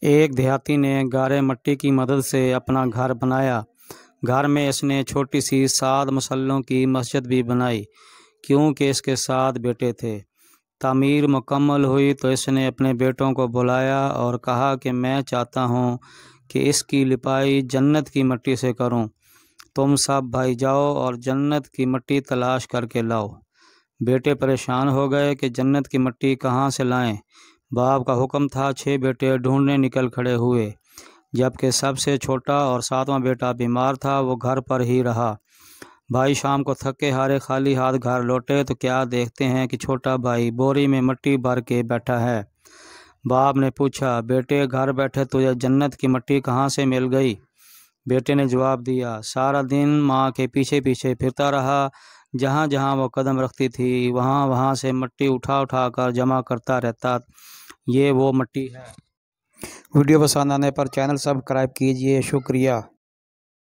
ایک دیہاتی نے گارے مٹی کی مدد سے اپنا گھر بنایا۔ گھر میں اس نے چھوٹی سی 7 مسلوں کی مسجد بھی بنائی، کیونکہ اس کے 7 بیٹے تھے۔ تعمیر مکمل ہوئی تو اس نے اپنے بیٹوں کو بلایا اور کہا کہ میں چاہتا ہوں کہ اس کی لپائی جنت کی مٹی سے کروں۔ تم سب بھائی جاؤ اور جنت کی مٹی تلاش کر کے لاؤ۔ بیٹے پریشان ہو گئے کہ جنت کی مٹی کہاں سے لائیں۔ باپ کا حکم تھا، 6 بیٹے ڈھونڈنے نکل کھڑے ہوئے، جبکہ سب سے چھوٹا اور 7واں بیٹا بیمار تھا، وہ گھر پر ہی رہا۔ بھائی شام کو تھکے ہارے خالی ہاتھ گھر لوٹے تو کیا دیکھتے ہیں کہ چھوٹا بھائی بوری میں مٹی بھر کے بیٹھا ہے۔ باپ نے پوچھا، بیٹے گھر بیٹھے تجھے جنت کی مٹی کہاں سے مل گئی؟ بیٹے نے جواب دیا، سارا دن ماں کے پیچھے پیچھے پھرتا رہا، جہاں جہاں وہ قدم رکھتی تھی وہاں سے مٹی اٹھا کر جمع کرتا رہتا، یہ وہ مٹی ہے۔ ویڈیو پسند آنے پر چینل سبسکرائب کیجیے، شکریہ۔